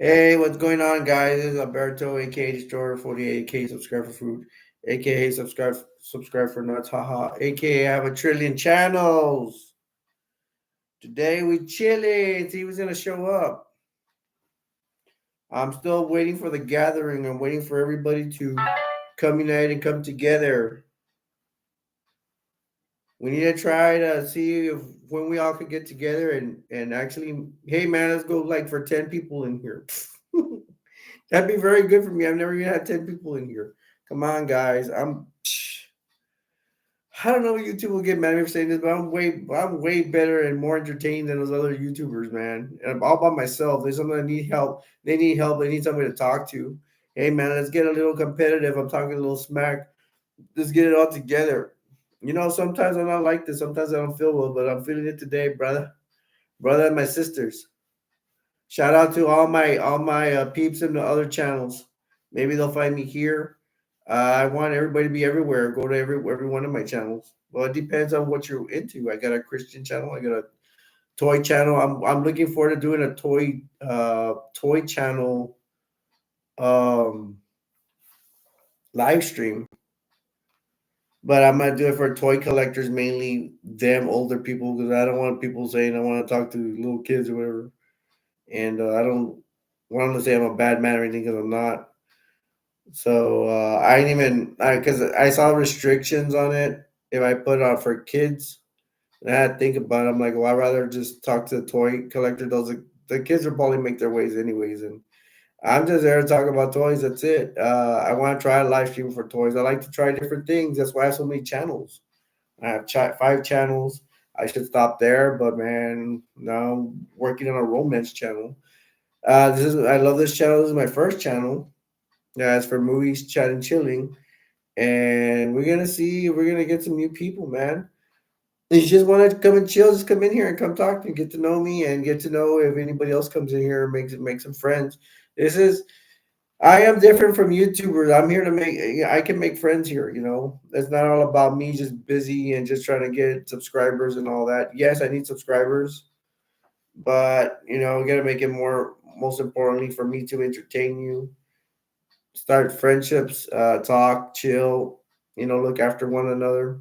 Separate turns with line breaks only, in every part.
Hey, what's going on, guys? This is Alberto, aka Destroyer 48, aka Subscribe for Food, aka Subscribe for Nuts, haha, aka I have a trillion channels. Today we chilling. See who's gonna show up. I'm still waiting for the gathering. I'm waiting for everybody to come unite and come together. We need to try to see if when we all could get together and actually, hey man, let's go like for 10 people in here. That'd be very good for me. I've never even had 10 people in here. Come on, guys. I don't know if YouTube will get mad at me for saying this, but I'm way better and more entertaining than those other YouTubers, man. And I'm all by myself. There's someone that need help. They need help. They need somebody to talk to. Hey man, let's get a little competitive. I'm talking a little smack. Let's get it all together. Sometimes I'm not like this. Sometimes I don't feel well, but I'm feeling it today, brother. Brother and my sisters. Shout out to all my peeps in the other channels. Maybe they'll find me here. I want everybody to be everywhere. Go to every one of my channels. Well, it depends on what you're into. I got a Christian channel. I got a toy channel. I'm looking forward to doing a toy channel um live stream. But I'm gonna do it for toy collectors, mainly them older people, because I don't want people saying I want to talk to little kids or whatever. And I don't want them to say I'm a bad man or anything because I'm not. So I didn't even because I saw restrictions on it. If I put it on for kids, and I had to think about it. I'm like, well, I'd rather just talk to the toy collector. The kids will probably make their ways anyways, and I'm just there to talk about toys. That's it. I want to try a live stream for toys. I like to try different things. That's why I have so many channels. I have 5 channels. I should stop there, but man, now I'm working on a romance channel. I love this channel. This is my first channel. Yeah, it's for movies, chat, and chilling. And we're gonna see. We're gonna get some new people, man. If you just want to come and chill, just come in here and come talk and get to know me and get to know if anybody else comes in here and make some friends. This is I am different from YouTubers. I'm here to make. I can make friends here. It's not all about me just busy and just trying to get subscribers and all that. Yes, I need subscribers, but we gotta make it more. Most importantly, for me to entertain you, start friendships, talk, chill, look after one another.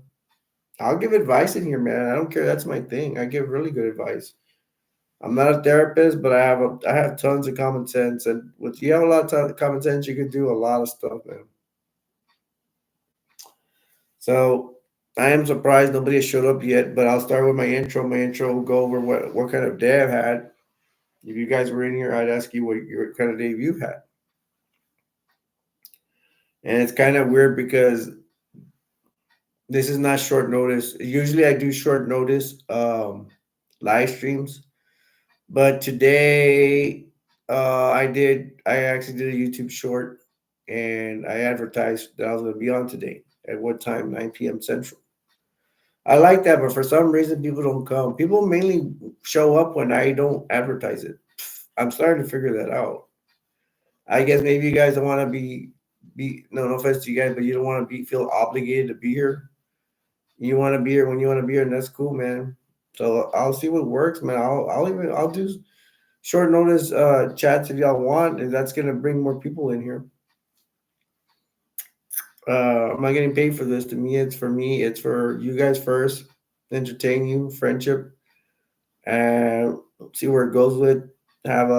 I'll give advice in here, man. I don't care. That's my thing. I give really good advice. I'm not a therapist, but I have tons of common sense, and with you have a lot of common sense, you can do a lot of stuff, man. So I am surprised nobody has showed up yet, but I'll start with my intro. My intro will go over what kind of day I've had. If you guys were in here, I'd ask you what kind of day you've had. And it's kind of weird because this is not short notice. Usually I do short notice live streams, but today I actually did a YouTube short and I advertised that I was going to be on today at what time? 9 p.m. Central. I like that, but for some reason people don't come. People mainly show up when I don't advertise it. I'm starting to figure that out. I guess maybe you guys don't want to be no offense to you guys, but you don't want to be feel obligated to be here. You want to be here when you want to be here, and that's cool, man. So I'll see what works, man. I'll do short notice chats if y'all want, and that's gonna bring more people in here. I'm not getting paid for this. To me, it's for me. It's for you guys first. Entertain you, friendship, and see where it goes with. Have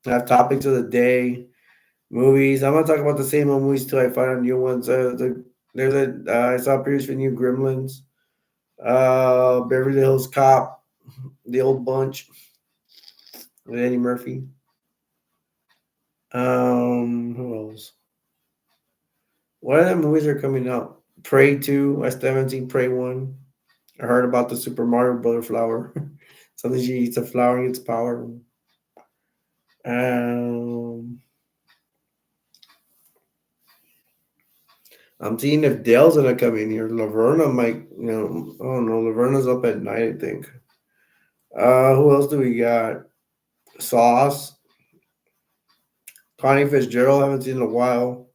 have topics of the day, movies. I'm gonna talk about the same old movies till I find new ones. There's I saw previously new Gremlins, Beverly Hills Cop, The Old Bunch with Eddie Murphy. Who else? What other movies are coming out? Prey 2. I still haven't seen Prey 1. I heard about the Super Mario Brother flower. Something she eats a flower and gets power. Um, I'm seeing if Dale's gonna come in here. Laverna might, I don't know. Laverna's up at night, I think. Who else do we got? Sauce. Connie Fitzgerald, I haven't seen in a while.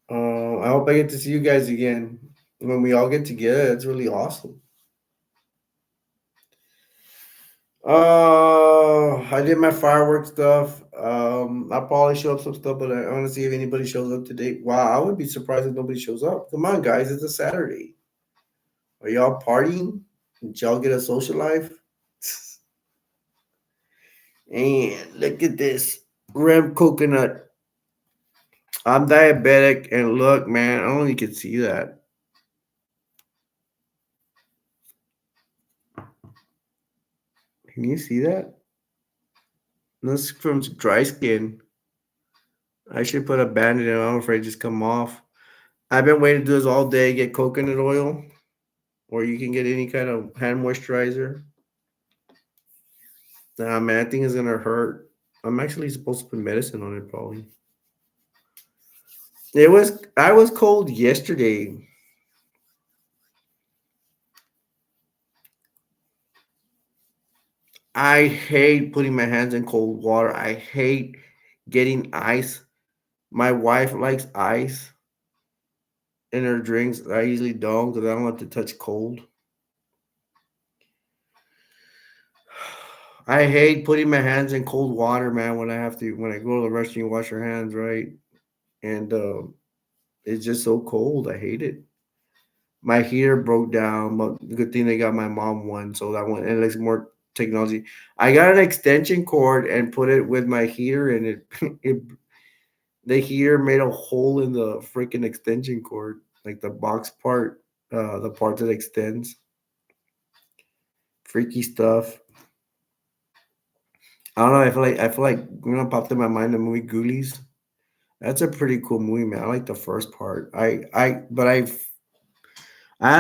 I hope I get to see you guys again. When we all get together, it's really awesome. I did my fireworks stuff. I'll probably show up some stuff, but I want to see if anybody shows up today. Wow, I would be surprised if nobody shows up. Come on, guys, it's a Saturday. Are y'all partying? Did y'all get a social life? And look at this red coconut. I'm diabetic, and look, man, I don't know if you can see that. Can you see that? This is from dry skin. I should put a bandage on. I'm afraid it just come off. I've been waiting to do this all day. Get coconut oil, or you can get any kind of hand moisturizer. Nah, man, I think it's gonna hurt. I'm actually supposed to put medicine on it, probably. I was cold yesterday. I hate putting my hands in cold water. I hate getting ice. My wife likes ice in her drinks. I usually don't because I don't like to touch cold. I hate putting my hands in cold water, man. When I go to the restroom, you wash your hands, right? And it's just so cold. I hate it. My heater broke down, but good thing they got my mom one, so that one and it's more technology. I got an extension cord and put it with my heater, and it the heater made a hole in the freaking extension cord, like the box part, the part that extends. Freaky stuff. I don't know. I feel like popped in my mind the movie Ghoulies. That's a pretty cool movie, man. I like the first part. I had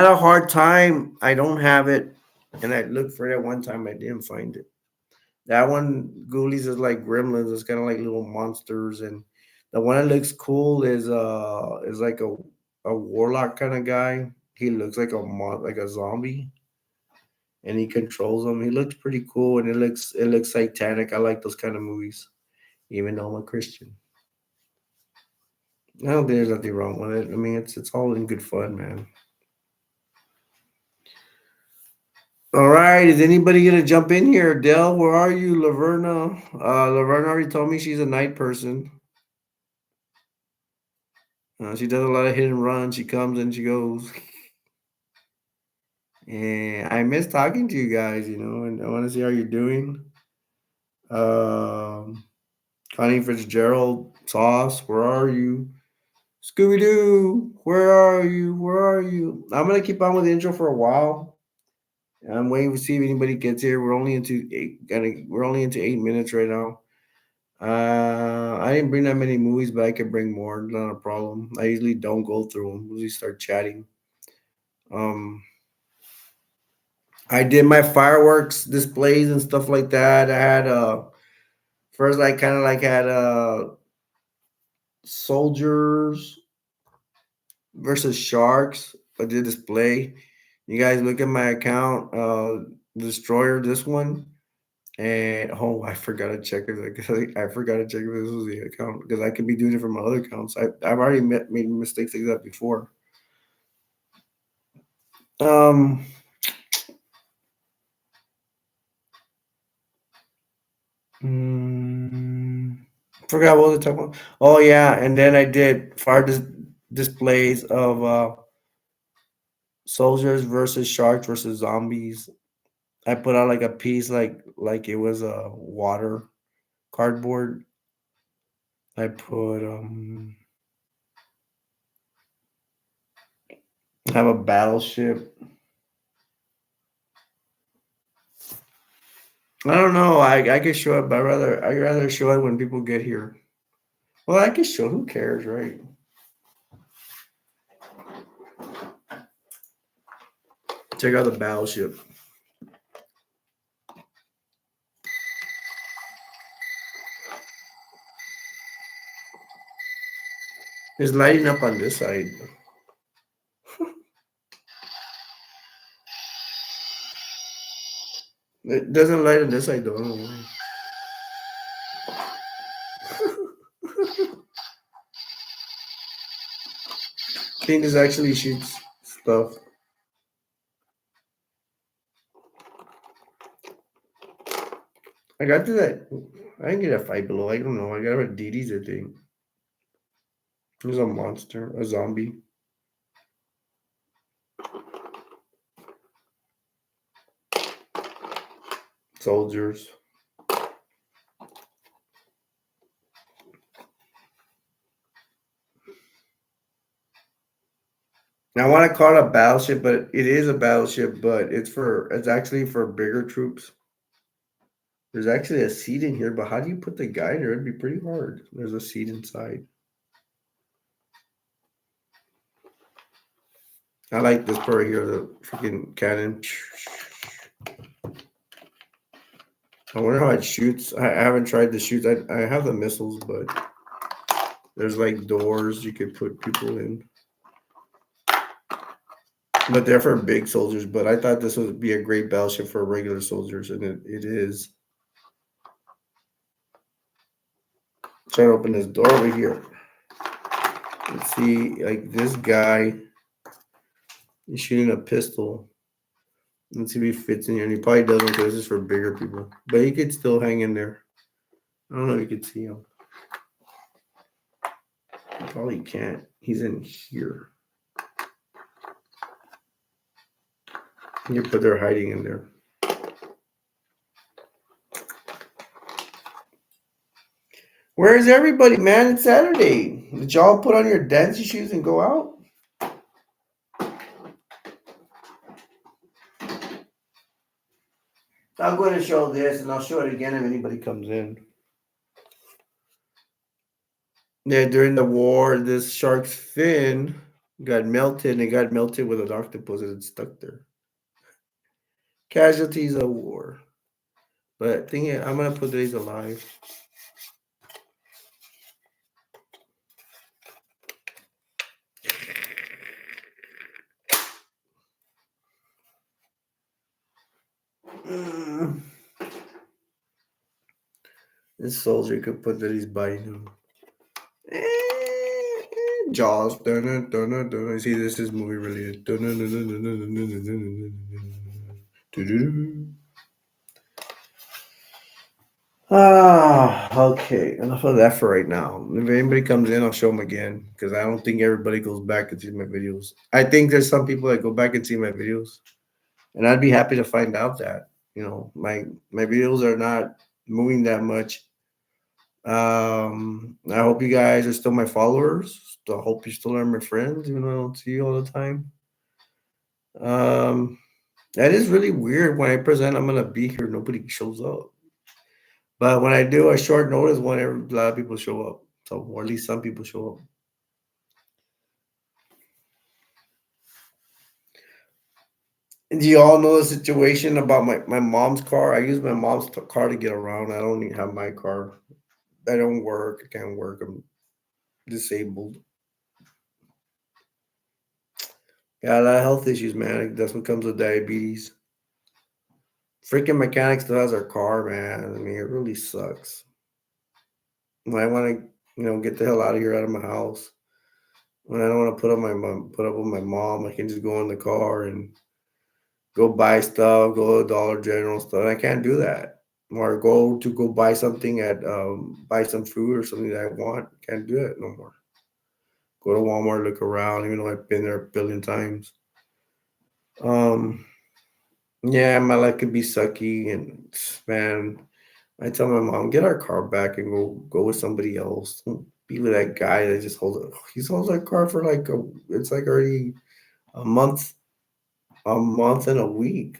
a hard time. I don't have it, and I looked for it at one time. I didn't find it. That one, Ghoulies, is like Gremlins. It's kind of like little monsters, and the one that looks cool is like a warlock kind of guy. He looks like like a zombie, and he controls them. He looks pretty cool, and it looks satanic. I like those kind of movies, even though I'm a Christian. I don't think there's nothing wrong with it. I mean, it's all in good fun, man. All right, is anybody gonna jump in here? Dell, where are you? Laverna. Laverna already told me she's a night person. She does a lot of hit and run. She comes and she goes. And I miss talking to you guys, and I want to see how you're doing. Um, Connie Fitzgerald, Sauce, where are you? Scooby Doo, where are you? Where are you? I'm gonna keep on with the intro for a while. I'm waiting to see if anybody gets here. We're only into 8 minutes right now. I didn't bring that many movies, but I could bring more. Not a problem. I usually don't go through them. Usually start chatting. Um, I did my fireworks displays and stuff like that. I had first I kind of like had soldiers versus sharks. I did display. You guys look at my account, destroyer this one. And oh, I forgot to check it. I forgot to check if this was the account because I could be doing it from my other accounts. I've already made mistakes like that before. Um, mm, Forgot what was the talking about. Oh yeah, and then I did displays of soldiers versus sharks versus zombies. I put out like a piece like it was a water cardboard. I put have a battleship. I don't know. I could show it, but I rather show it when people get here. Well, I can show. Who cares, right? Check out the battleship. It's lighting up on this side. It doesn't light on this side though. I don't know why. I think this actually shoots stuff. I got to that. I didn't get a Five Below. I don't know. I got a DD's, I think. It was a monster, a zombie. Soldiers. Now, I want to call it a battleship, but it is a battleship, but it's actually for bigger troops. There's actually a seat in here, but how do you put the guy there? It'd be pretty hard. There's a seat inside. I like this part here, the freaking cannon. I wonder how it shoots. I haven't tried the shoots. I have the missiles, but there's like doors you could put people in. But they're for big soldiers. But I thought this would be a great battleship for regular soldiers, and it is. Try to open this door over here. Let's see, like this guy is shooting a pistol. Let's see if he fits in here. And he probably doesn't because this is for bigger people. But he could still hang in there. I don't know if you could see him. You probably can't. He's in here. But they're hiding in there. Where is everybody, man? It's Saturday. Did y'all put on your dancing shoes and go out? I'm going to show this, and I'll show it again if anybody comes in. Yeah, during the war, this shark's fin got melted, and it got melted with an octopus, and it's stuck there. Casualties of war. But thing is, I'm gonna put these alive. This soldier could put that he's biting him. Jaws. See, this is movie related. Okay. Enough of that for right now. If anybody comes in, I'll show them again because I don't think everybody goes back and sees my videos. I think there's some people that go back and see my videos, and I'd be happy to find out that my videos are not moving that much. I hope you guys are still my followers. I hope you still are my friends, even though I don't see you all the time. That is really weird. When I present, I'm gonna be here. Nobody shows up. But when I do a short notice one, a lot of people show up. So, or at least some people show up. And do you all know the situation about my mom's car? I use my mom's car to get around. I don't even have my car. I don't work. I can't work. I'm disabled. Got a lot of health issues, man. That's what comes with diabetes. Freaking mechanic still has our car, man. I mean, it really sucks. When I want to, get the hell out of here, out of my house. When I don't want to put up with my mom, I can just go in the car and go buy stuff, go to Dollar General stuff. And I can't do that. Or go buy something at buy some food or something that I want. Can't do it no more. Go to Walmart, look around, even though I've been there a billion times. Yeah, my life could be sucky, and man, I tell my mom, get our car back and go with somebody else. Don't be with that guy that just holds it. He holds that car for it's like already a month, and a week.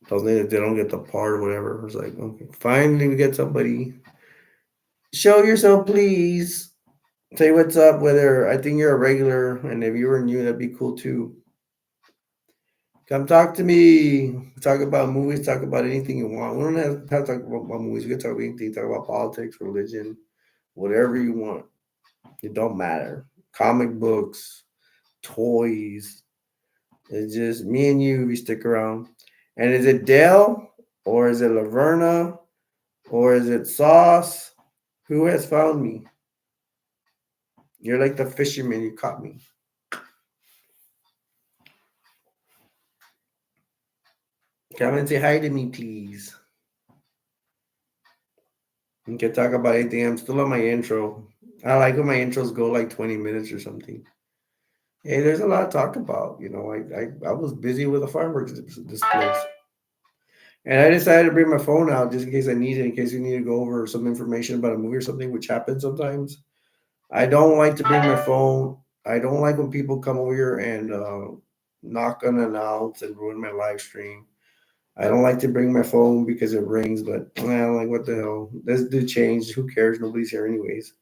Tells me that they don't get the part or whatever. It's like, okay, finally we get somebody. Show yourself, please. Say what's up. Whether I think you're a regular, and if you were new, that'd be cool too. Come talk to me. Talk about movies. Talk about anything you want. We don't have to talk about movies. We can talk about anything. Talk about politics, religion, whatever you want. It don't matter. Comic books, toys. It's just me and you. We stick around. And is it Dale or is it Laverna or is it Sauce? Who has found me? You're like the fisherman. You caught me. Come and say hi to me, please. We can talk about anything. I'm still on my intro. I like when my intros go like 20 minutes or something. Hey, there's a lot to talk about. I was busy with the fireworks displays. And I decided to bring my phone out just in case I need it, in case you need to go over some information about a movie or something, which happens sometimes. I don't like to bring my phone. I don't like when people come over here and knock unannounced and ruin my live stream. I don't like to bring my phone because it rings, but I'm like, what the hell? Let's do change. Who cares? Nobody's here anyways.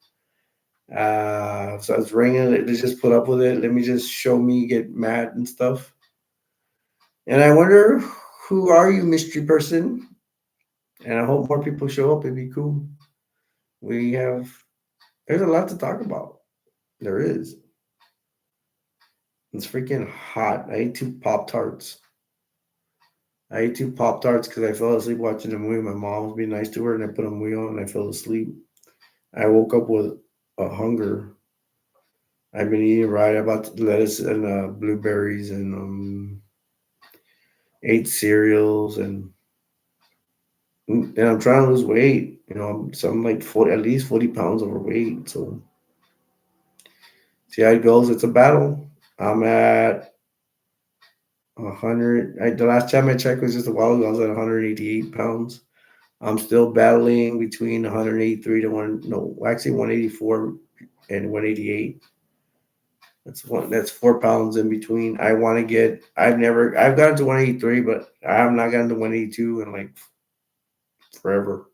So it's ringing. Let's just put up with it. Let me just show me get mad and stuff. And I wonder, who are you, mystery person? And I hope more people show up. It'd be cool. We have, there's a lot to talk about. There is. It's freaking hot. I ate two Pop Tarts. I ate two Pop Tarts because I fell asleep watching a movie. My mom was being nice to her, and I put a movie on, and I fell asleep. I woke up with a hunger. I've been eating right about lettuce and blueberries, and ate cereals, and I'm trying to lose weight. So I'm like 40, at least 40 pounds overweight. So see how it goes. It's a battle. I'm at 100. The last time I checked was just a while ago. I was at 188 pounds. I'm still battling between 183 to one. No, actually 184 and 188. That's 4 pounds in between. I want to get. I've gotten to 183, but I have not gotten to 182 in like forever.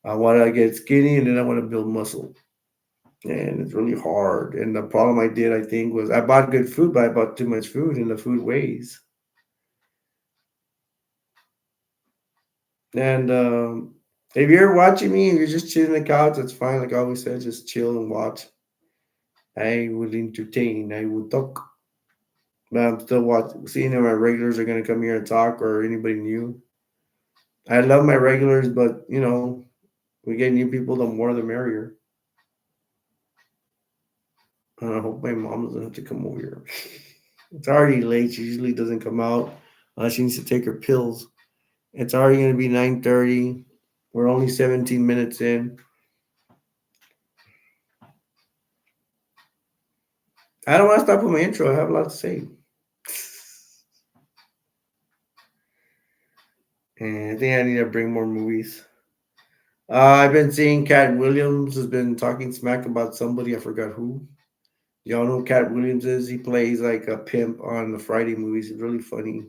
I want to get skinny and then I want to build muscle. And it's really hard. And the problem I did, I think, was I bought good food, but I bought too much food, and the food weighs. And if you're watching me and you're just chilling on the couch, that's fine. Like I always said, just chill and watch. I will entertain. I will talk. But I'm still watching, seeing if my regulars are going to come here and talk or anybody new. I love my regulars, but we get new people, the more the merrier. And I hope my mom doesn't have to come over here. It's already late. She usually doesn't come out unless she needs to take her pills. It's already going to be 9:30. We're only 17 minutes in. I don't want to stop with my intro. I have a lot to say. And I think I need to bring more movies. I've been seeing Cat Williams has been talking smack about somebody. I forgot who. Y'all know who Cat Williams is? He plays like a pimp on the Friday movies. He's a really funny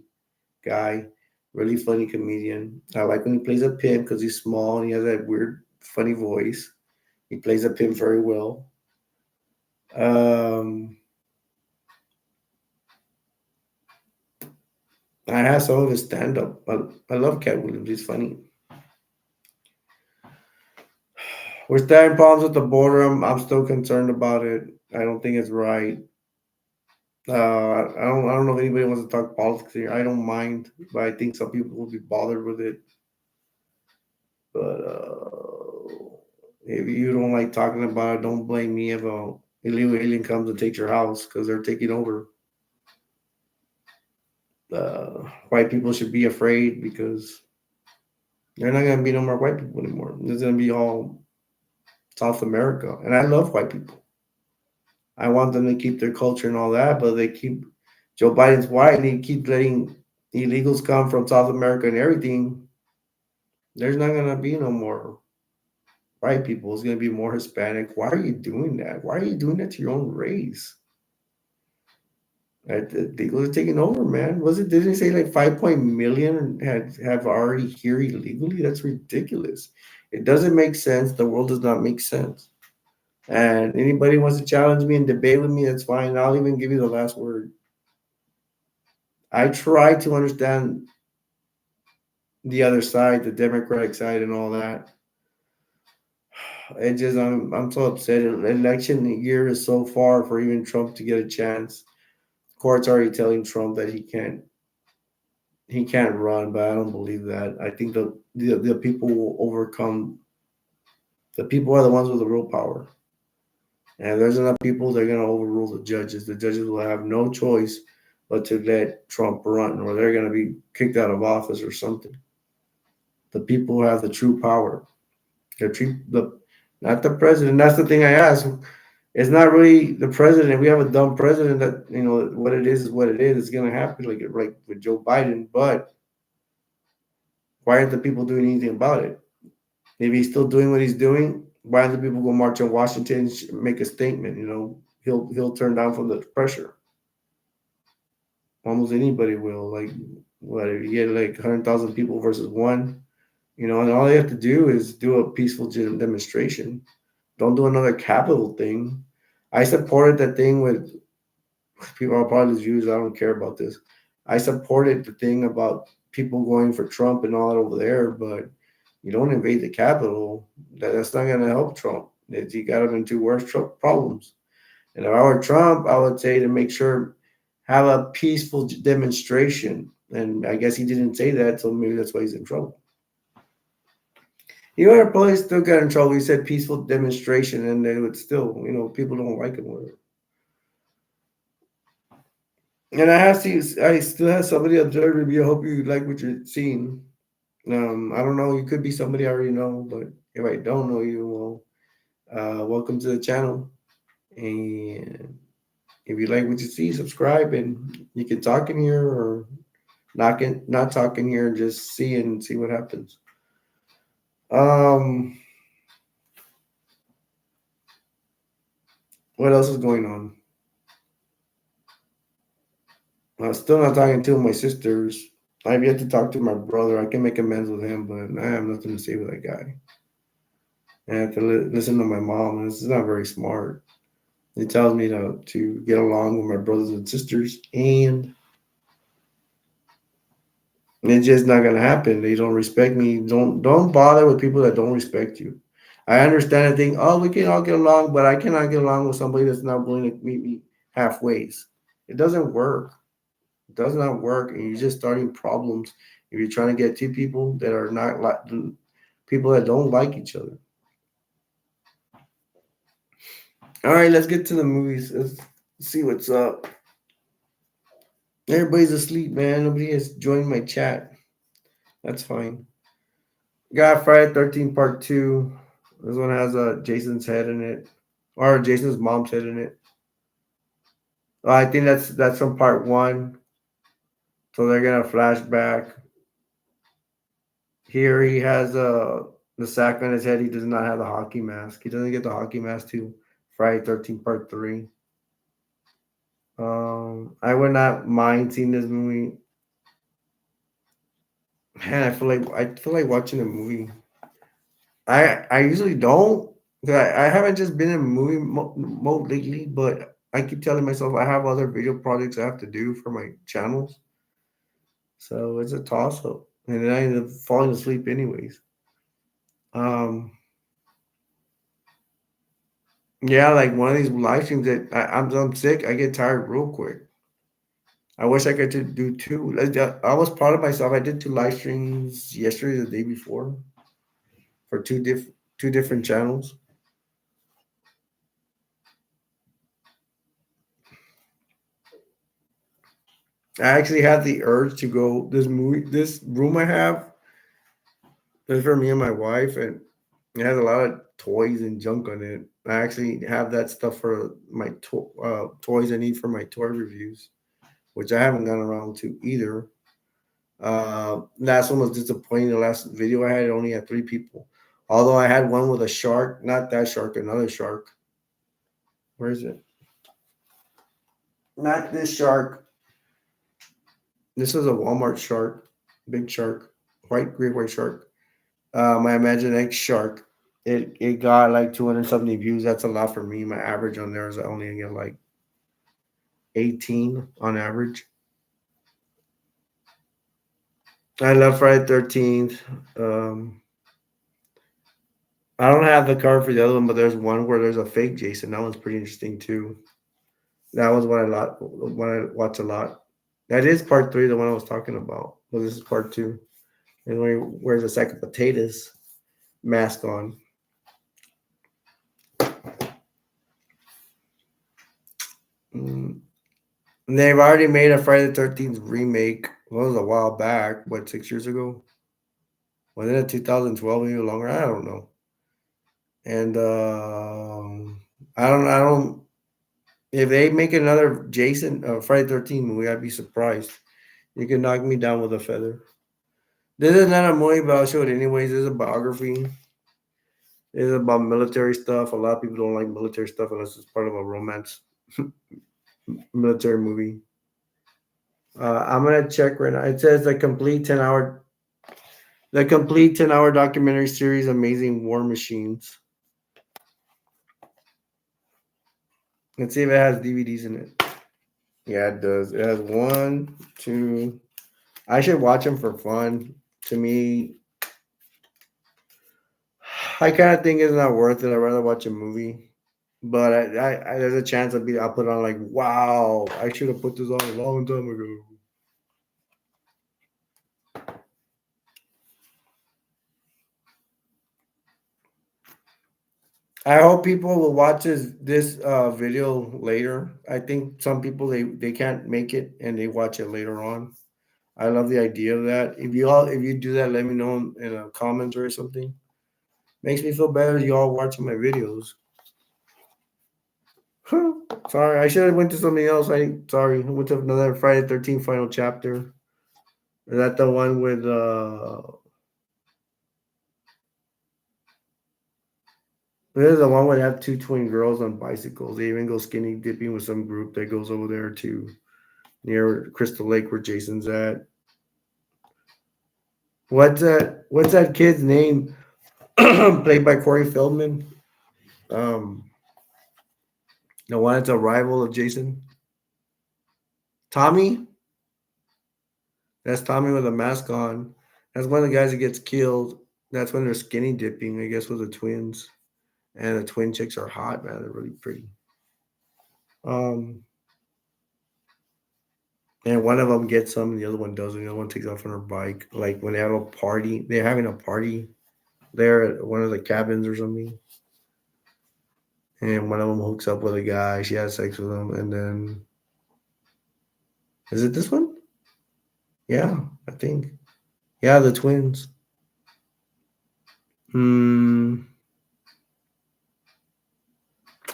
guy, really funny comedian. I like when he plays a pimp because he's small and he has that weird, funny voice. He plays a pimp very well. Um, I have some of his stand up. I love Cat Williams. He's funny. We're starting problems with the border. I'm still concerned about it. I don't think it's right. I don't know if anybody wants to talk politics here. I don't mind, but I think some people will be bothered with it. But if you don't like talking about it, don't blame me if a illegal alien comes and takes your house because they're taking over. White people should be afraid because they're not gonna be no more white people anymore. There's gonna be all South America, and I love white people. I want them to keep their culture and all that, but they keep Joe Biden's white and he keeps letting illegals come from South America and everything. There's not gonna be no more white people. It's gonna be more Hispanic. Why are you doing that? Why are you doing that to your own race? The illegals are taking over, man. Was it? Didn't it say like 5 million have already here illegally? That's ridiculous. It doesn't make sense. The world does not make sense. And anybody wants to challenge me and debate with me, that's fine. I'll even give you the last word. I try to understand the other side, the Democratic side, and all that. It just I'm so upset. Election year is so far for even Trump to get a chance. Court's already telling Trump that he can't run, but I don't believe that. I think the people will overcome. The people are the ones with the real power, and if there's enough people, they're gonna overrule the judges. The judges will have no choice but to let Trump run, or they're going to be kicked out of office or something. The people who have the true power. The not the president. That's the thing I ask. It's not really the president. We have a dumb president that what it is what it is. It's going to happen like with Joe Biden. But why aren't the people doing anything about it? If he's still doing what he's doing, why don't the people go march on Washington and make a statement? He'll turn down from the pressure. Almost anybody will. Like, what if you get like 100,000 people versus one? And all they have to do is do a peaceful demonstration. Don't do another capital thing. I supported that thing with people. I'll probably lose views. I don't care about this. I supported the thing about people going for Trump and all that over there, but you don't invade the Capitol. That's not going to help Trump. He got him into worse problems. And if I were Trump, I would say to make sure have a peaceful demonstration. And I guess he didn't say that, so maybe that's why he's in trouble. Probably still got in trouble. He said peaceful demonstration, and they would still, people don't like him. And I still have somebody observing me. I hope you like what you're seeing. I don't know. You could be somebody I already know, but if I don't know you, well, welcome to the channel. And if you like what you see, subscribe, and you can talk in here or not talk in here, and just see what happens. What else is going on? I'm still not talking to my sisters. I've yet to talk to my brother. I can make amends with him, but I have nothing to say with that guy. I have to listen to my mom, and this is not very smart. It tells me to get along with my brothers and sisters, and it's just not gonna happen. They don't respect me. Don't bother with people that don't respect you. I understand and think, oh, we can all get along, but I cannot get along with somebody that's not willing to meet me halfway. It doesn't work. It does not work, and you're just starting problems if you're trying to get two people that are not like people that don't like each other. All right, let's get to the movies. Let's see what's up. Everybody's asleep, man. Nobody has joined my chat. That's fine. Got Friday 13 Part 2. This one has Jason's head in it, or Jason's mom's head in it. I think that's from Part 1. So they're gonna flashback. Here he has the sack on his head. He does not have the hockey mask. He doesn't get the hockey mask to Friday 13 Part 3. I would not mind seeing this movie. Man, I feel like watching a movie. I usually don't. I haven't just been in movie mode lately, but I keep telling myself I have other video projects I have to do for my channels. So it's a toss up. And then I end up falling asleep anyways. Yeah, like one of these live streams that I'm sick, I get tired real quick. I wish I could do two. I was proud of myself. I did two live streams yesterday, the day before, for two different channels. I actually had the urge to go this room I have is for me and my wife, and it has a lot of toys and junk on it. I actually have that stuff for my toys I need for my toy reviews, which I haven't gone around to either. Last one was disappointing. The last video I had it only had 3 people. Although I had one with a shark, not that shark, another shark. Where is it? Not this shark. This is a Walmart shark, big shark, great white shark. My Imaginext shark. It got like 270 views. That's a lot for me. My average on there is I only get like 18 on average. I love Friday 13th. I don't have the card for the other one, but there's one where there's a fake Jason. That one's pretty interesting too. That was what I watch a lot. That is part 3, the one I was talking about. Well, this is part 2. And when he wears a sack of potatoes mask on. And they've already made a Friday the 13th remake. Well, it was a while back. What, 6 years ago? Was it 2012, maybe longer? I don't know. And I don't. If they make another Jason Friday 13 movie, I'd be surprised. You can knock me down with a feather. This is not a movie, but I'll show it anyways. This is a biography. It's about military stuff. A lot of people don't like military stuff unless it's part of a romance military movie. I'm gonna check right now. It says the complete 10-hour documentary series, Amazing War Machines. Let's see if it has DVDs in it. Yeah, it does. It has one, two. I should watch them for fun. To me, I kind of think it's not worth it. I'd rather watch a movie. But there's a chance I'll put on like, wow, I should have put this on a long time ago. I hope people will watch this video later. I think some people they can't make it and they watch it later on. I love the idea of that. If you do that, let me know in the comments or something. Makes me feel better. You all watching my videos. Sorry, I should have went to something else. I went to another Friday 13th final chapter. Is that the one with this is the one where they have two twin girls on bicycles. They even go skinny dipping with some group that goes over there to near Crystal Lake where Jason's at. What's that kid's name? Played by Corey Feldman. Um the one that's a rival of Jason. Tommy? That's Tommy with a mask on. That's one of the guys that gets killed. That's when they're skinny dipping, I guess, with the twins. And the twin chicks are hot, man. They're really pretty. Um, and one of them gets some, and the other one doesn't. The other one takes off on her bike. Like when they have a party, they're having a party there at one of the cabins or something. And one of them hooks up with a guy. She has sex with him, and then is it this one? Yeah, I think. Yeah, the twins. Hmm.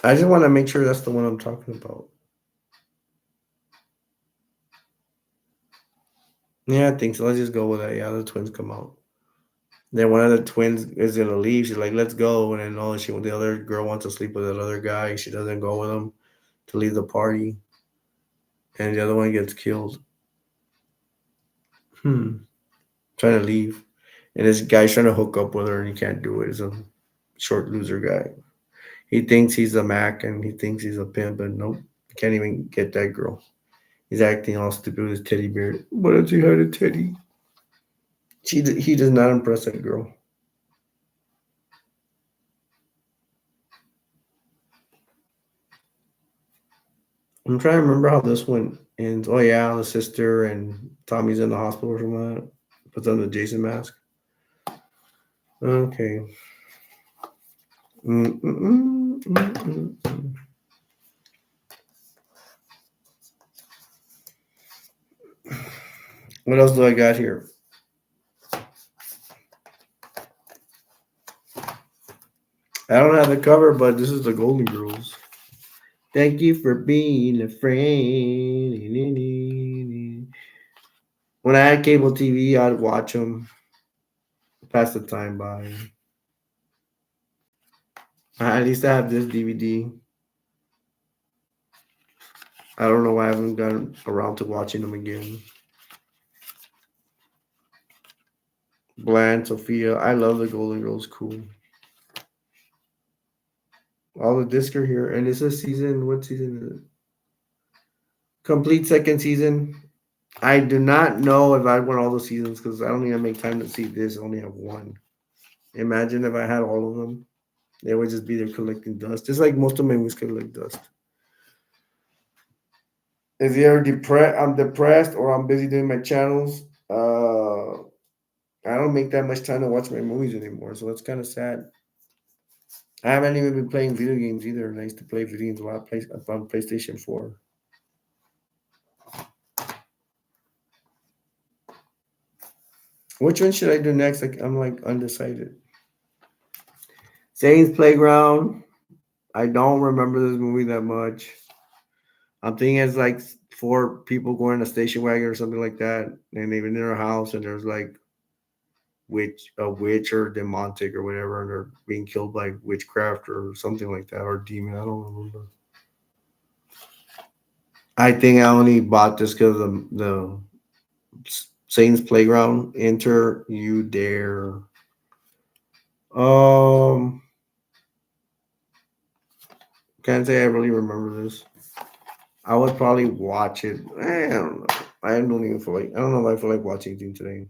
I just want to make sure that's the one I'm talking about. Yeah, I think so. Let's just go with that. Yeah, the twins come out. Then one of the twins is gonna leave. She's like, "Let's go," and then the other girl wants to sleep with another guy. She doesn't go with him to leave the party, and the other one gets killed. Trying to leave, and this guy's trying to hook up with her, and he can't do it. He's a short loser guy. He thinks he's a Mac, and he thinks he's a pimp, but nope, he can't even get that girl. He's acting all stupid with his teddy bear. What if he had a teddy? He does not impress that girl. I'm trying to remember how this one ends. Oh yeah, the sister and Tommy's in the hospital or something like that. Puts on the Jason mask. Okay. Mm. What else do I got here? I don't have the cover, but this is the Golden Girls. Thank you for being a friend. When I had cable TV, I'd watch them, pass the time by. At least I have this DVD. I don't know why I haven't gotten around to watching them again. Bland, Sophia. I love the Golden Girls. Cool. All the discs are here, and it's a season. What season is it? Complete second season. I do not know if I want all the seasons because I don't even make time to see this. I only have one. Imagine if I had all of them. They would just be there collecting dust, just like most of my movies collect dust. Is either depressed, I'm depressed, or I'm busy doing my channels. I don't make that much time to watch my movies anymore, so it's kind of sad. I haven't even been playing video games either, and I used to play video games a lot on PlayStation 4. Which one should I do next? Like I'm like undecided. Satan's Playground. I don't remember this movie that much. I'm thinking it's like four people going in a station wagon or something like that, and they've been in their house, and there's like a witch or demonic or whatever, and they're being killed by witchcraft or something like that, or demon. I don't remember. I think I only bought this because of the Satan's Playground. Enter you dare. Um, can't say I really remember this. I would probably watch it. I don't know. I don't even feel like. I don't know if I feel like watching anything today.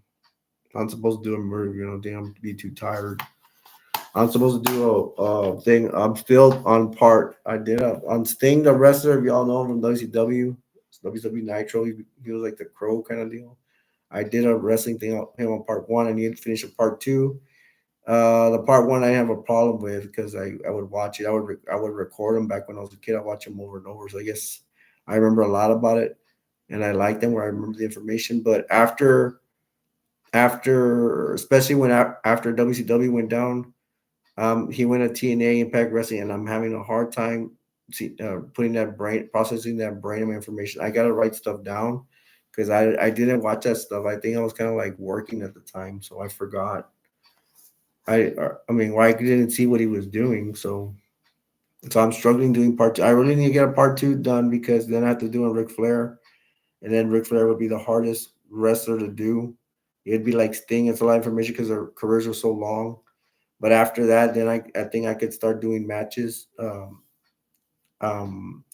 I'm supposed to do a murder. Damn, be too tired. I'm supposed to do a thing. I'm still on part. I did on Sting, the wrestler. If y'all know him from WCW, it's WCW Nitro. He was like the Crow kind of deal. I did a wrestling thing on him on part one. I needed to finish a part two. The part one I have a problem with because I would watch it. I would record them back when I was a kid. I watch them over and over. So I guess I remember a lot about it, and I like them where I remember the information. But after especially when after WCW went down, he went to TNA Impact Wrestling, and I'm having a hard time putting that brain processing that brain of information. I gotta write stuff down because I didn't watch that stuff. I think I was kind of like working at the time, so I forgot. I mean, well, I didn't see what he was doing, so I'm struggling doing part two. I really need to get a part two done because then I have to do a Ric Flair, and then Ric Flair would be the hardest wrestler to do. It'd be like Sting. It's a lot of information because their careers are so long. But after that, then I think I could start doing matches. Um,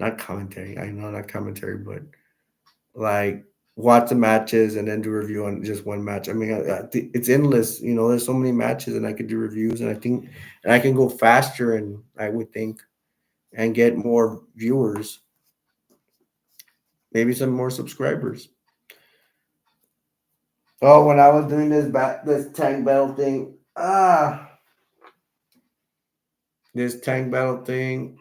not commentary. I know not commentary, but like watch the matches and then do review on just one match. I mean, it's endless. There's so many matches, and I could do reviews, and I think and I can go faster, and I would think and get more viewers, maybe some more subscribers. Oh, when I was doing this tank battle thing, this tank battle thing,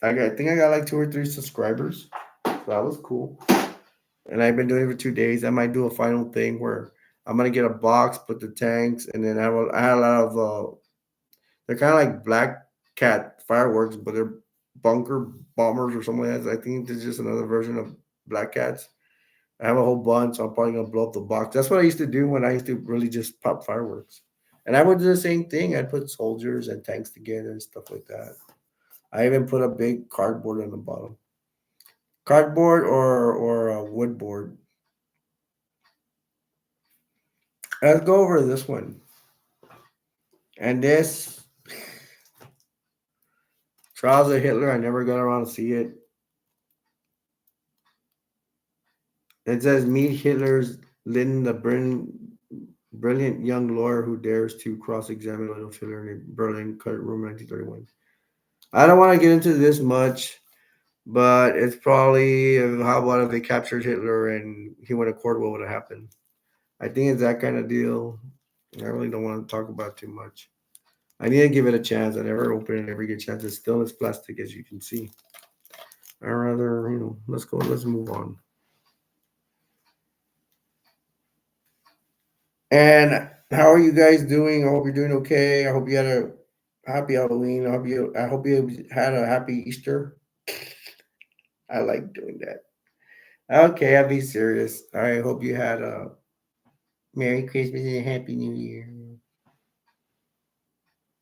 I think I got like two or three subscribers. So that was cool. And I've been doing it for 2 days. I might do a final thing where I'm gonna get a box, put the tanks, and then I had a lot of they're kind of like black cat fireworks, but they're bunker bombers or something like that. I think there's just another version of black cats. I have a whole bunch, so I'm probably gonna blow up the box. That's what I used to do when I used to really just pop fireworks. And I would do the same thing. I'd put soldiers and tanks together and stuff like that. I even put a big cardboard on the bottom. Cardboard or a wood board. Let's go over this one. And this Trials of Hitler, I never got around to see it. It says meet Hitler's Lynn, the brilliant young lawyer who dares to cross-examine Adolf Hitler in a Berlin courtroom in 1931. I don't want to get into this much, but it's probably how about if they captured Hitler and he went to court, what would have happened? I think it's that kind of deal. I really don't want to talk about too much. I need to give it a chance. I never open it, never get a chance. It's still as plastic as you can see. I rather, let's go, let's move on. And how are you guys doing? I hope you're doing okay. I hope you had a happy Halloween. I hope you had a happy Easter. I like doing that. Okay, I'll be serious. I hope you had a Merry Christmas and a Happy New Year.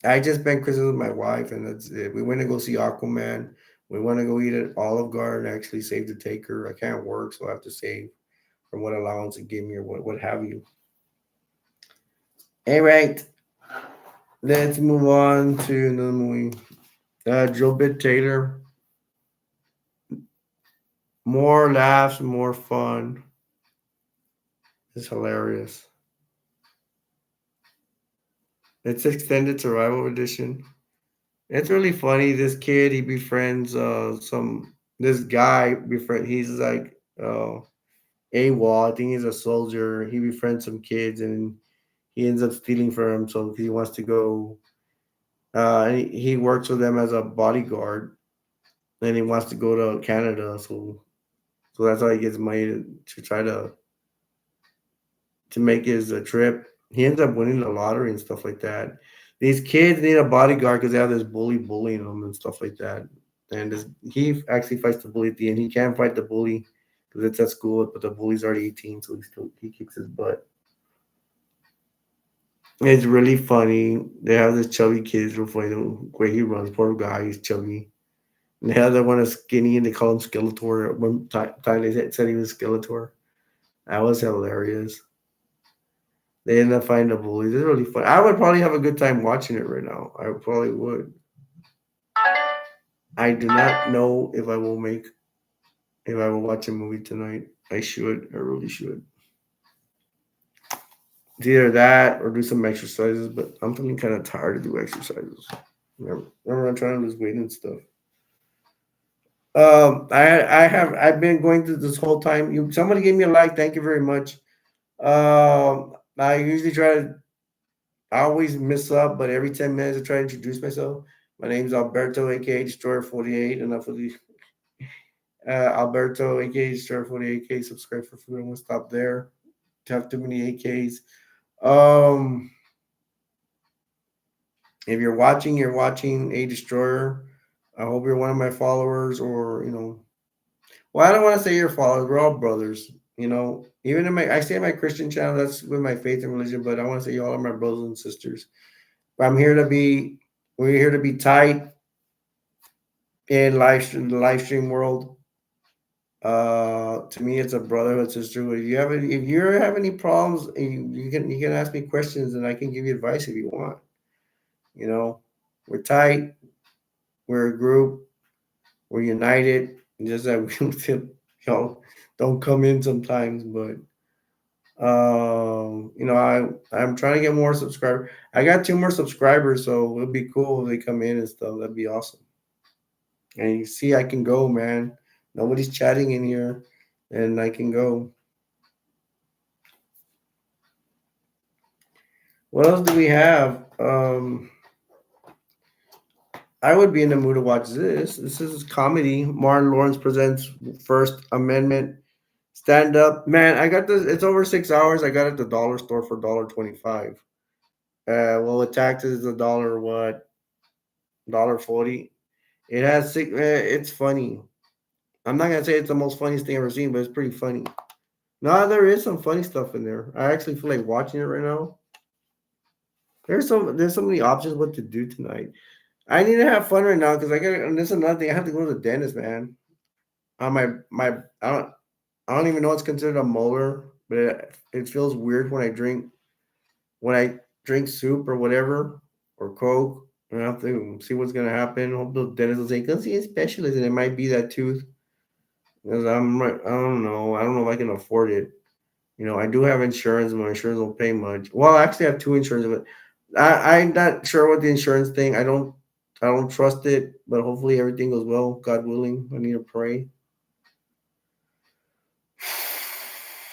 I just spent Christmas with my wife, and that's it. We went to go see Aquaman. We want to go eat at Olive Garden. I actually saved to take her. I can't work, so I have to save from what allowance it gave me or what have you. All right, let's move on to another movie. Joe Bid Taylor. More laughs, more fun. It's hilarious. It's extended survival edition. It's really funny. This kid, he befriends this guy befriend. He's like AWOL. I think he's a soldier. He befriends some kids and he ends up stealing from him. So he wants to go. And he works with them as a bodyguard, and he wants to go to Canada. So that's how he gets money to try to to make his trip. He ends up winning the lottery and stuff like that. These kids need a bodyguard because they have this bully bullying them and stuff like that. And he actually fights the bully at the end. He can't fight the bully because it's at school, but the bully's already 18, so he kicks his butt. It's really funny. They have this chubby kid. It's real funny the way he runs. Poor guy, he's chubby. And the other one is skinny, and they call him Skeletor. One time they said he was Skeletor. That was hilarious. They ended up finding the bullies. It's really fun. I would probably have a good time watching it right now. I probably would. I do not know if I will watch a movie tonight. I should. I really should. It's either that or do some exercises, but I'm feeling kind of tired to do exercises. Remember I'm trying to lose weight and stuff. I've been going through this whole time. Somebody gave me a like. Thank you very much. I usually try to. I always mess up, but every 10 minutes I try to introduce myself. My name's Alberto, aka Destroyer 48, and Alberto, aka Destroyer 48, aka subscribe for food. I'm gonna stop there. Have too many AKs. Um, if you're watching a Destroyer. I hope you're one of my followers, or well, I don't want to say you're followers. We're all brothers. Even I say my Christian channel, that's with my faith and religion, but I want to say you all are my brothers and sisters. But we're here to be tight in the live stream world. To me, it's a brotherhood, sisterhood. If you have any problems, you can ask me questions, and I can give you advice if you want. You know, we're tight. We're a group. We're united. Just that don't come in sometimes, but I'm trying to get more subscribers. I got 2 more subscribers, so it'll be cool if they come in and stuff. That'd be awesome. And you see, I can go, man. Nobody's chatting in here, and I can go. What else do we have? I would be in the mood to watch this. This is comedy. Martin Lawrence presents First Amendment stand up. Man, I got this. It's over 6 hours. I got it at the dollar store for $1.25. Well, with taxes, the dollar what? $1.40. It has six. It's funny. I'm not gonna say it's the most funniest thing I've ever seen, but it's pretty funny. No, there is some funny stuff in there. I actually feel like watching it right now. There's so many options what to do tonight. I need to have fun right now because I got. And this is another thing. I have to go to the dentist, man. My I don't even know what's considered a molar, but it feels weird when I drink soup or whatever or Coke. I have to see what's gonna happen. Hope the dentist will say, "Go see a specialist," and it might be that tooth. Because I don't know. I don't know if I can afford it. I do have insurance, and my insurance won't pay much. Well, I actually have 2 insurance, but I'm not sure what the insurance thing. I don't trust it, but hopefully everything goes well. God willing, I need to pray.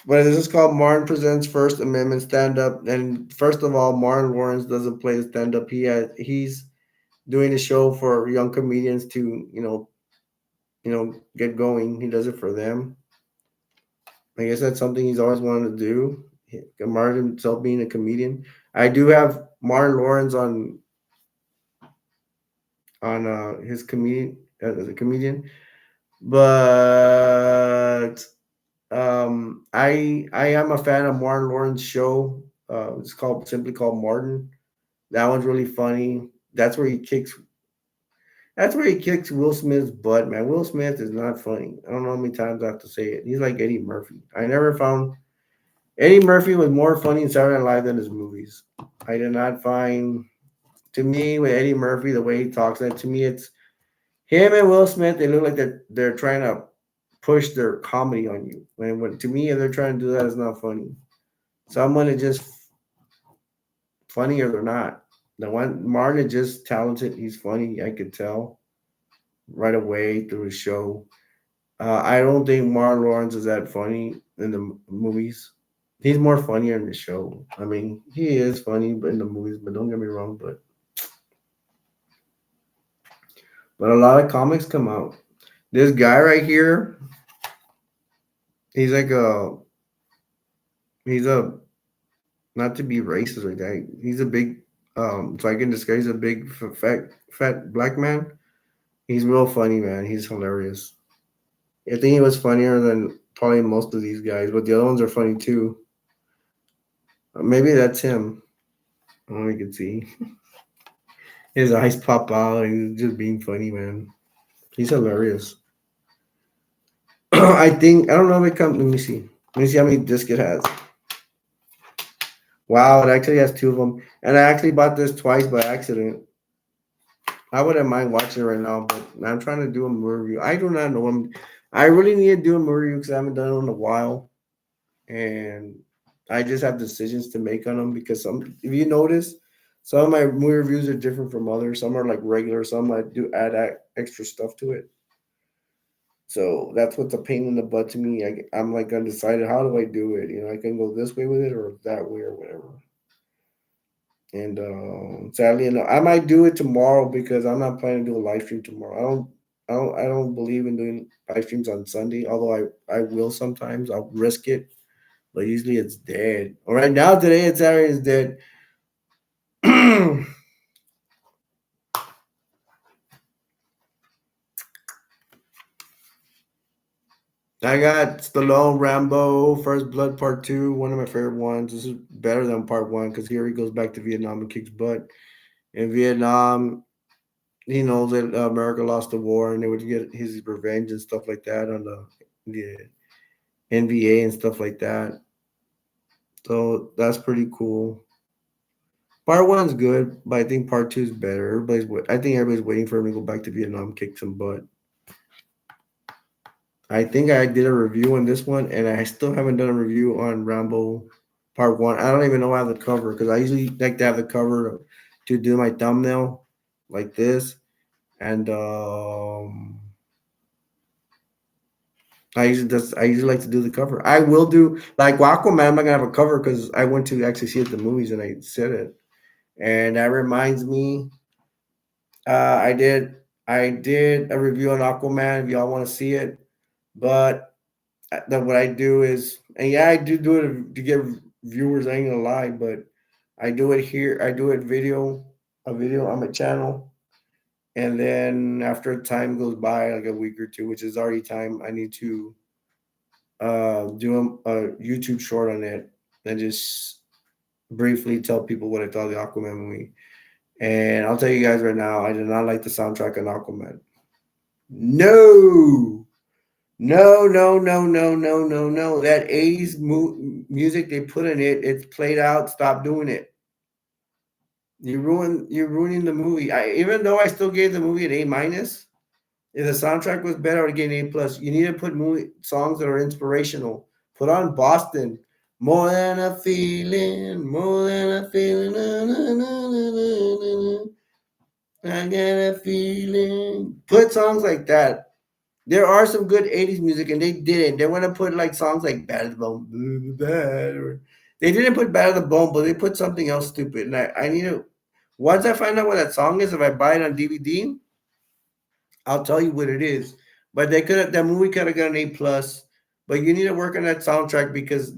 But this is called Martin Presents First Amendment Stand Up. And first of all, Martin Lawrence doesn't play the stand up. He's doing a show for young comedians to get going. He does it for them. I guess that's something he's always wanted to do. Martin himself being a comedian. I do have Martin Lawrence on his comedian as a comedian, but I am a fan of Martin Lawrence's show. It's simply called Martin. That one's really funny. That's where he kicks Will Smith's butt, man. Will Smith is not funny. I don't know how many times I have to say it. He's like Eddie Murphy. I never found Eddie Murphy was more funny in Saturday Night Live than his movies. I did not find, to me, with Eddie Murphy, the way he talks, that to me, it's him and Will Smith. They look like they're trying to push their comedy on you. When to me, if they're trying to do that, it's not funny. Someone is just funny or they're not. The one Martin is just talented. He's funny. I could tell right away through his show. I don't think Martin Lawrence is that funny in the movies. He's more funnier in the show. I mean, he is funny, but in the movies. But don't get me wrong. But a lot of comics come out. This guy right here, he's like he's a not to be racist like that. He's a big, so I can describe he's a big, fat black man. He's real funny, man. He's hilarious. I think he was funnier than probably most of these guys, but the other ones are funny too. Maybe that's him. Oh, you can see his eyes pop out. And he's just being funny, man. He's hilarious. I think I don't know if it comes. Let me see. Let me see how many discs it has. Wow, it actually has two of them. And I actually bought this twice by accident. I wouldn't mind watching it right now, but I'm trying to do a movie review. I do not know. I really need to do a movie review because I haven't done it in a while, and I just have decisions to make on them because some. If you notice, some of my movie reviews are different from others. Some are like regular. Some I do add extra stuff to it. So that's what's a pain in the butt to me. I'm like undecided. How do I do it? I can go this way with it or that way or whatever. And sadly enough, I might do it tomorrow because I'm not planning to do a live stream tomorrow. I don't believe in doing live streams on Sunday. Although I will sometimes. I'll risk it, but usually it's dead. All right, now today it's Saturday is dead. I got Stallone, Rambo, First Blood Part Two, one of my favorite ones. This is better than Part One because here he goes back to Vietnam and kicks butt. In Vietnam, he knows that America lost the war and they would get his revenge and stuff like that on the NBA and stuff like that. So that's pretty cool. Part one's good, but I think part two is better. I think everybody's waiting for him to go back to Vietnam, kick some butt. I think I did a review on this one, and I still haven't done a review on Rambo Part One. I don't even know how the cover because I usually like to have the cover to do my thumbnail like this, and I usually like to do the cover. I will do like Aquaman. I'm not gonna have a cover because I went to actually see it at the movies and I said it. And that reminds me, I did a review on Aquaman. If y'all want to see it, but then what I do is, and yeah, I do it to get viewers. I ain't gonna lie, but I do it here. I do it a video on my channel, and then after time goes by, like a week or two, which is already time, I need to do a YouTube short on it and just briefly tell people what I thought of the Aquaman movie. And I'll tell you guys right now, I did not like the soundtrack on Aquaman. No, no, no, no, no, no, no, no. That 80s music they put in it, it's played out. Stop doing it. You're ruining the movie. Even though I still gave the movie an A minus, if the soundtrack was better, I would get an A plus. You need to put movie songs that are inspirational. Put on Boston. More than a feeling, more than a feeling. Na, na, na, na, na, na. I get a feeling. Put songs like that. There are some good 80s music, and they didn't. They want to put like songs like Bad at the Bone, bad, or they didn't put Bad at the Bone, but they put something else stupid. And I need to, once I find out what that song is, if I buy it on DVD, I'll tell you what it is. But that movie could have got an A plus. But you need to work on that soundtrack because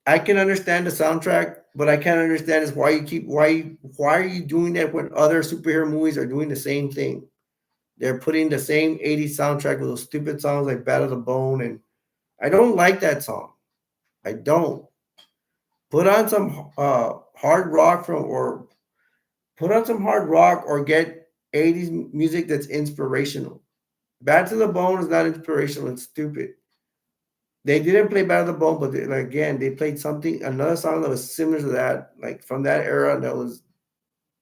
I can understand the soundtrack, but I can't understand is why are you doing that when other superhero movies are doing the same thing? They're putting the same 80s soundtrack with those stupid songs like Battle of the Bone, and I don't like that song. I don't. Put on some hard rock or get 80s music that's inspirational. Bad to the Bone is not inspirational. It's stupid. They didn't play Bad to the Bone, but again, they played another song that was similar to that, like from that era that was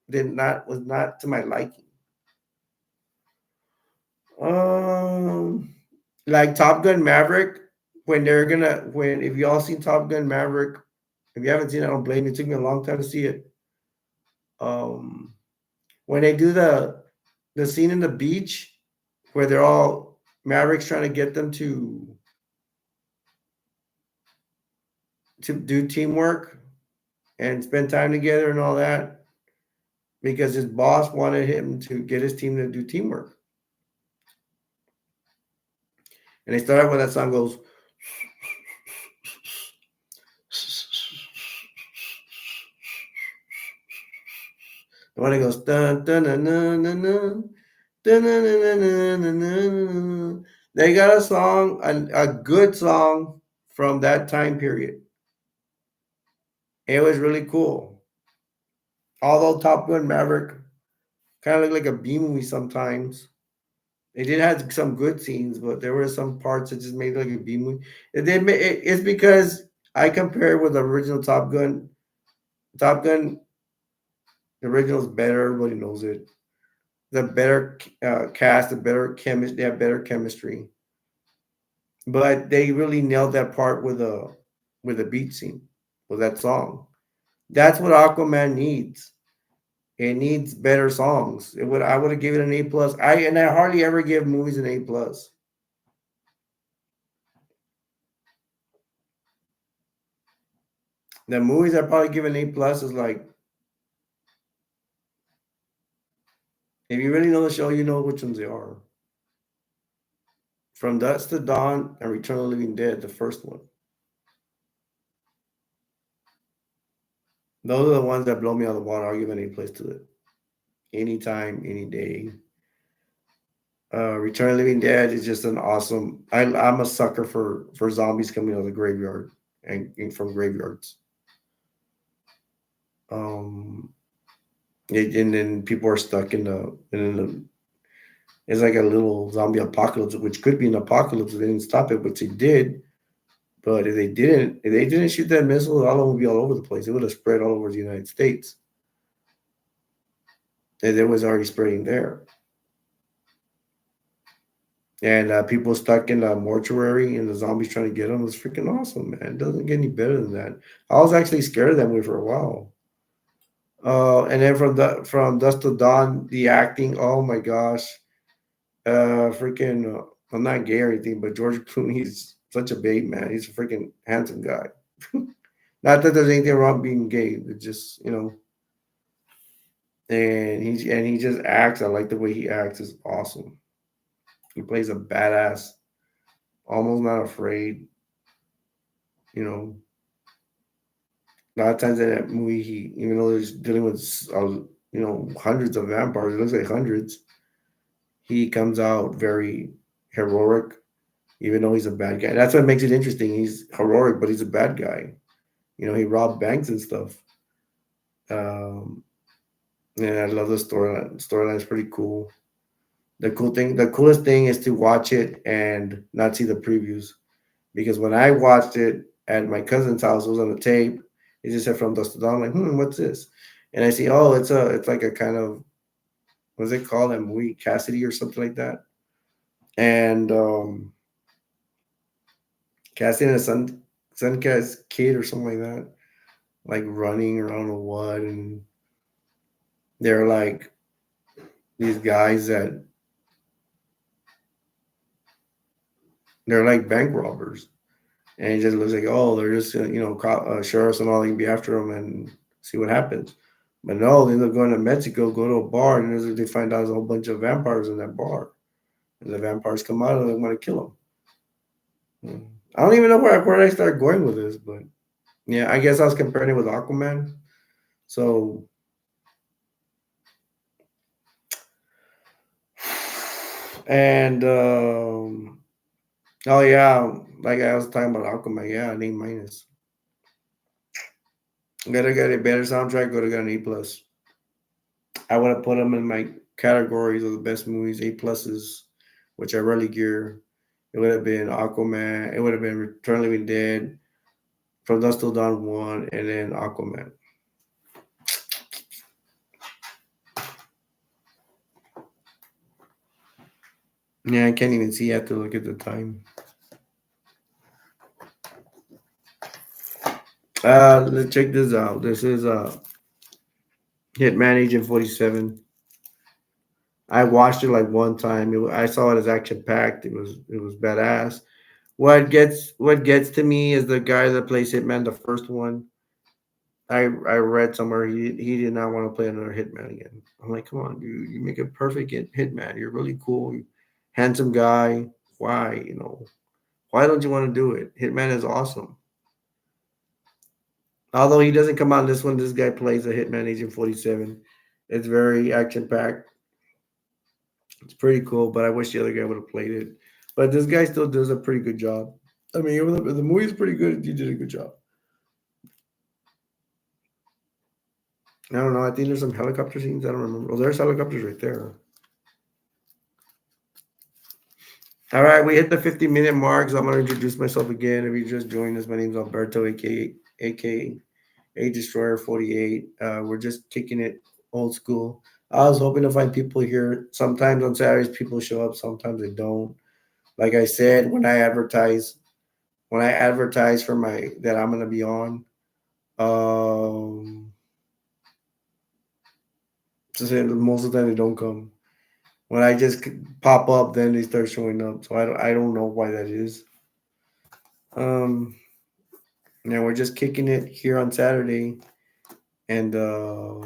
not to my liking. Um, like Top Gun Maverick, when if y'all seen Top Gun Maverick, if you haven't seen it, I don't blame you. It took me a long time to see it. Um, when they do the scene in the beach where they're all Mavericks trying to get them to do teamwork and spend time together and all that because his boss wanted him to get his team to do teamwork. And they start out with that song goes when it goes dun dun dun dun dun dun dun dun dun dun dun dun. They got a song, a good song from that time period. It was really cool. Although Top Gun Maverick kind of looked like a B movie sometimes. It did have some good scenes, but there were some parts that just made it like a B movie. It's because I compare it with the original Top Gun. Top Gun, the original is better. Everybody knows it. The better cast, the better chemistry. They have better chemistry, but they really nailed that part with a beat scene with that song. That's what Aquaman needs. It needs better songs. It would I would have given it an A plus. I hardly ever give movies an A plus. The movies I probably give an A plus is like if you really know the show, you know which ones they are. From Dusk to Dawn and Return of the Living Dead, the first one. Those are the ones that blow me out of the water. I'll give an A plus to it. Anytime, any day. Return of the Living Dead is just an awesome. I'm a sucker for zombies coming out of the graveyard and from graveyards. Um, and then people are stuck in the. It's like a little zombie apocalypse, which could be an apocalypse if they didn't stop it, which they did. But if they didn't shoot that missile, all of them would be all over the place. It would have spread all over the United States, and it was already spreading there. And people stuck in the mortuary and the zombies trying to get them was freaking awesome, man. It doesn't get any better than that. I was actually scared of that movie for a while. And then from Dust to Dawn, the acting, oh my gosh, freaking. I'm not gay or anything, but George Clooney's such a babe, man. He's a freaking handsome guy. Not that there's anything wrong being gay, it's just and he just acts. I like the way he acts. Is awesome. He plays a badass, almost not afraid. You know, a lot of times in that movie, he even though he's dealing with hundreds of vampires, it looks like hundreds. He comes out very heroic, even though he's a bad guy. That's what makes it interesting. He's heroic, but he's a bad guy. He robbed banks and stuff. Um, and I love the storyline. Storyline is pretty cool. The coolest thing is to watch it and not see the previews. Because when I watched it at my cousin's house, it was on the tape. It just said From Dust to Dawn. I'm like, what's this? And I see, oh, it's like a kind of what's it called? That movie Cassidy or something like that. And Cassidy and a Suncat's kid or something like that, like running or I don't know what, and they're like these guys that they're like bank robbers, and it just looks like they're just sheriffs and all they can be after them and see what happens. But no, they end up going to Mexico, go to a bar, and they find out there's a whole bunch of vampires in that bar, and the vampires come out and they want to kill them. I don't even know where I start going with this, but yeah, I guess I was comparing it with Aquaman. So, and oh yeah, like I was talking about Aquaman. Yeah, an A minus. Gotta get a better soundtrack. Gotta get an A plus. I would have put them in my categories of the best movies, A pluses, which I rarely gear. It would have been Aquaman. It would have been Return of the Living Dead, From Dusk Till Dawn 1, and then Aquaman. Yeah, I can't even see. I have to look at the time. Let's check this out. This is Hitman Agent 47. I watched it like one time. I saw it as action packed. It was badass. What gets to me is the guy that plays Hitman, the first one. I read somewhere he did not want to play another Hitman again. I'm like, come on, you make a perfect Hitman. You're really cool, handsome guy. Why why don't you want to do it? Hitman is awesome. Although he doesn't come out in this one, this guy plays a Hitman Agent 47. It's very action packed. It's pretty cool, but I wish the other guy would have played it. But this guy still does a pretty good job. I mean, even though the movie's pretty good, he did a good job. I don't know. I think there's some helicopter scenes. I don't remember. Oh, there's helicopters right there. All right, we hit the 50-minute mark, so I'm gonna introduce myself again. If you just joined us, my name's Alberto, aka A Destroyer 48. We're just kicking it old school. I was hoping to find people here. Sometimes on Saturdays people show up, sometimes they don't. Like I said, when I advertise for my that I'm gonna be on, um, most of the time they don't come. When I just pop up, then they start showing up. So I don't know why that is. Um, yeah, we're just kicking it here on Saturday, and I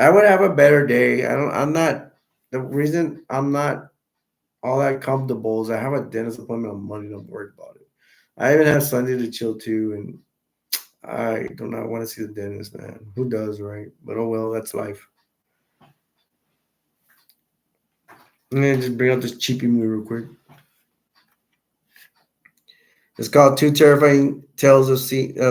would have a better day. I don't. I'm not. The reason I'm not all that comfortable is I have a dentist appointment on Monday. Don't worry about it. I even have Sunday to chill too, and I do not want to see the dentist, man. Who does, right? But oh well, that's life. I'm gonna just bring out this cheapy movie real quick. It's called Two Terrifying Tales of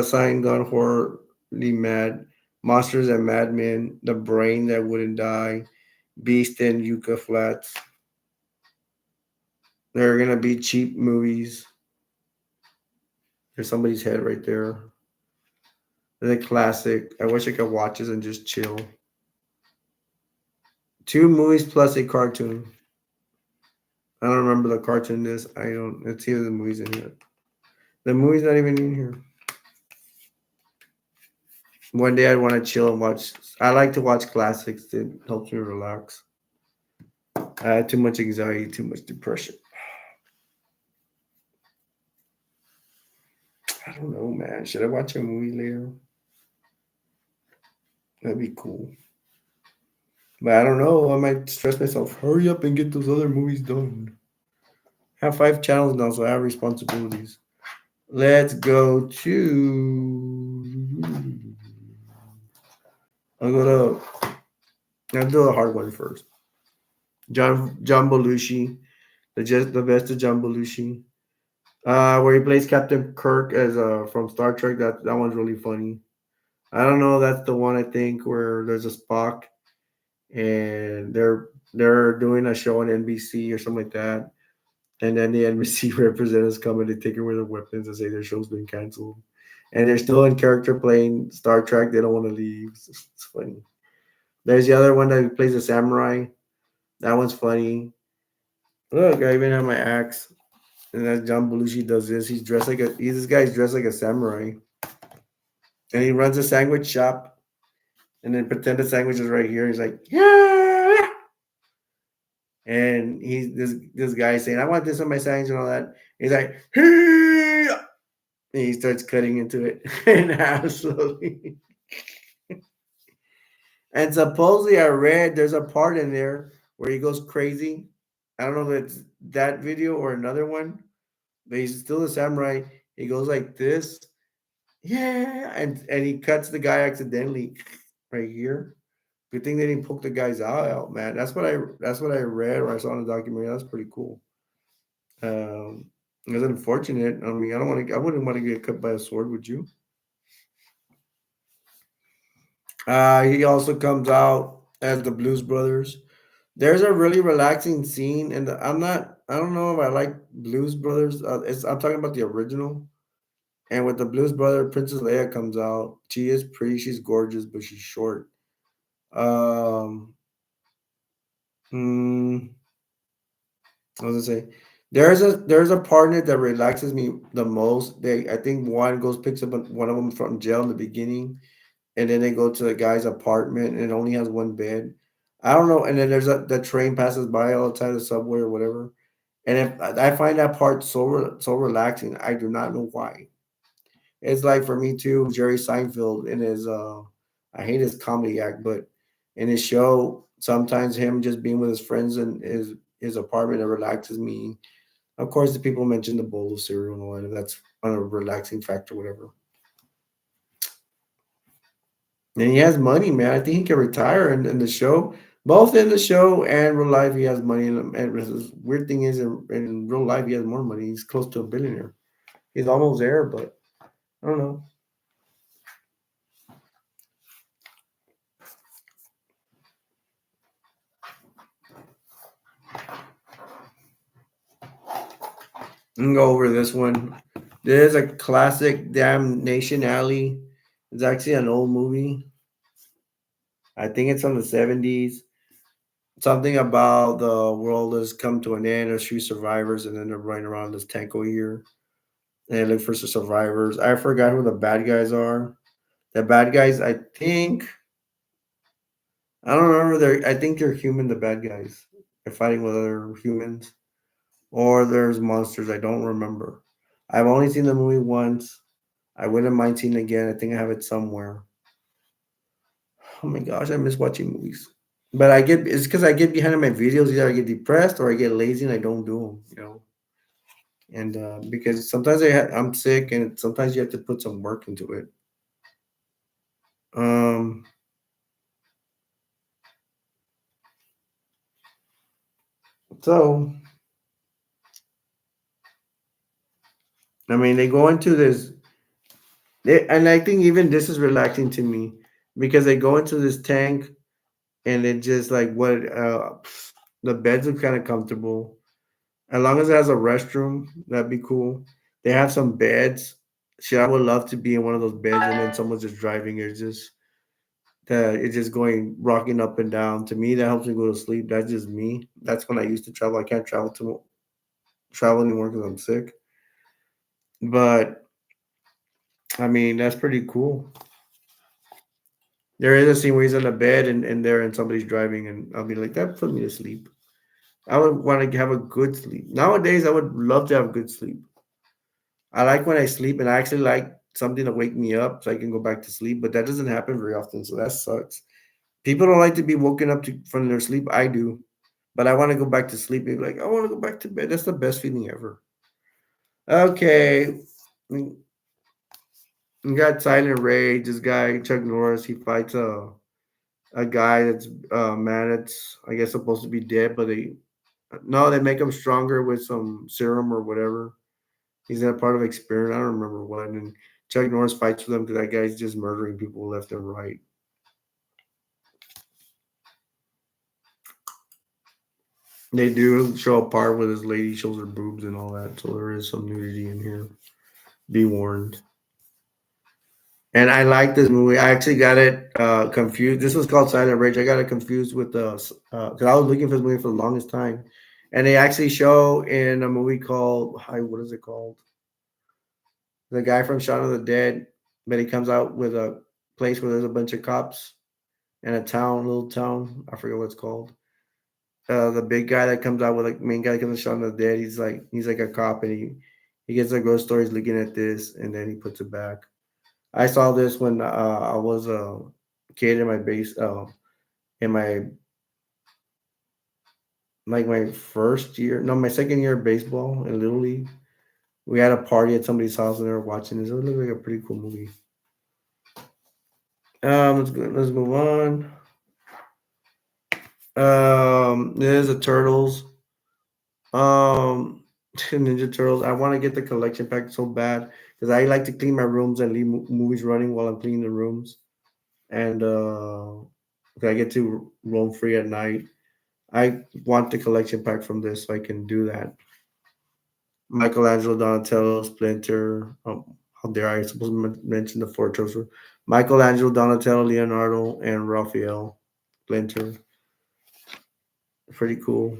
Sign Gone Horribly Mad, Monsters and Madmen, The Brain That Wouldn't Die, Beast and Yucca Flats. They're gonna be cheap movies. There's somebody's head right there. They're the classic. I wish I could watch this and just chill. Two movies plus a cartoon. I don't remember the cartoon is. I don't. Let's see if the movie's in here. The movie's not even in here. One day I'd want to chill and watch. I like to watch classics. It helps me relax. I had too much anxiety, too much depression. I don't know, man. Should I watch a movie later? That'd be cool. But I don't know. I might stress myself. Hurry up and get those other movies done. I have 5 channels now, so I have responsibilities. Let's go to. I'll go to. I'll do a hard one first. John Belushi, the best of John Belushi. Where he plays Captain Kirk as from Star Trek. That one's really funny. I don't know. That's the one I think where there's a Spock and they're doing a show on NBC or something like that. And then the NBC representatives come and they take away their weapons and say their show's been canceled. And they're still in character playing Star Trek. They don't want to leave. It's funny. There's the other one that plays a samurai. That one's funny. Look, I even have my axe. And as John Belushi does this, this guy's dressed like a samurai. And he runs a sandwich shop and then pretend the sandwich is right here. He's like, yeah. And he's this guy saying, I want this on my sandwich and all that. He's like, hey! And he starts cutting into it in half slowly. And supposedly I read there's a part in there where he goes crazy. I don't know if it's that video or another one, but he's still a samurai. He goes like this. Yeah, and he cuts the guy accidentally right here. Good thing they didn't poke the guy's eye out, man. That's what I read or I saw in the documentary. That's pretty cool. It was unfortunate. I mean, I wouldn't want to get cut by a sword, would you? He also comes out as the Blues Brothers. There's a really relaxing scene, and I don't know if I like Blues Brothers. I'm talking about the original. And with the Blues Brother, Princess Leia comes out. She is pretty. She's gorgeous, but she's short. Um, mm, what was I say? There's a partner that relaxes me the most. I think one goes picks up one of them from jail in the beginning, and then they go to the guy's apartment and it only has one bed. I don't know. And then the train passes by all the time, the subway or whatever. And if I find that part so relaxing, I do not know why. It's like for me too, Jerry Seinfeld in his I hate his comedy act, but in his show, sometimes him just being with his friends in his apartment, it relaxes me. Of course, the people mention the bowl of cereal and all that. If that's on a relaxing factor, whatever. And he has money, man. I think he can retire in the show. Both in the show and real life, he has money. And the weird thing is, in real life, he has more money. He's close to a billionaire. He's almost there, but I don't know. I'm gonna go over this one. There's a classic, Damnation Alley. It's actually an old movie. I think it's from the 70s. Something about the world has come to an end. There's few survivors, and then they're running around this tanko here and they look for some survivors. I forgot who the bad guys are. The bad guys, I think, I don't remember. I think they're human. The bad guys, they're fighting with other humans, or there's monsters. I don't remember. I've only seen the movie once. I wouldn't mind seeing it again. I think I have it somewhere. Oh my gosh, I miss watching movies. But it's because I get behind in my videos. Either I get depressed or I get lazy and I don't do them. And because sometimes I'm sick, and sometimes you have to put some work into it. Um, so I mean, they go into this, and I think even this is relaxing to me because they go into this tank, and it just like the beds are kind of comfortable. As long as it has a restroom, that'd be cool. They have some beds. Shit, I would love to be in one of those beds, and then someone's just driving. It's just going rocking up and down. To me, that helps me go to sleep. That's just me. That's when I used to travel. I can't travel anymore because I'm sick. But I mean, that's pretty cool. There is a scene where he's on a bed, and there and somebody's driving, and I'll be like, that put me to sleep. I would want to have a good sleep. Nowadays, I would love to have good sleep. I like when I sleep, and I actually like something to wake me up so I can go back to sleep, but that doesn't happen very often, so that sucks. People don't like to be woken up from their sleep. I do, but I want to go back to sleep. Be like, I want to go back to bed. That's the best feeling ever. Okay, we we got Silent Rage. This guy Chuck Norris. He fights a guy that's man that's I guess supposed to be dead, but they make him stronger with some serum or whatever. He's a part of experiment. I don't remember what. And Chuck Norris fights with him because that guy's just murdering people left and right. They do show a part where this lady shows her boobs and all that, so there is some nudity in here. Be warned. And I like this movie. I actually got it confused. This was called Silent Rage. I got it confused with the because I was looking for this movie for the longest time, and they actually show in a movie called what is it called? The guy from Shaun of the Dead, but he comes out with a place where there's a bunch of cops and a little town. I forget what it's called. The big guy that comes out with like main guy that comes to Shaun of the Dead. He's like a cop, and he gets a ghost story. He's looking at this, and then he puts it back. I saw this when I was a kid in my base, in my like my first year, no, my second year of baseball in Little League. We had a party at somebody's house and they were watching this. It looked like a pretty cool movie. Let's move on. There's the Turtles. Um, Ninja Turtles. I want to get the collection pack so bad because I like to clean my rooms and leave movies running while I'm cleaning the rooms, and I get to roam free at night. I want the collection pack from this so I can do that. Michelangelo, Donatello, Splinter. How dare I supposed to mention the four turtles? Michelangelo, Donatello, Leonardo, and Raphael. Splinter. Pretty cool.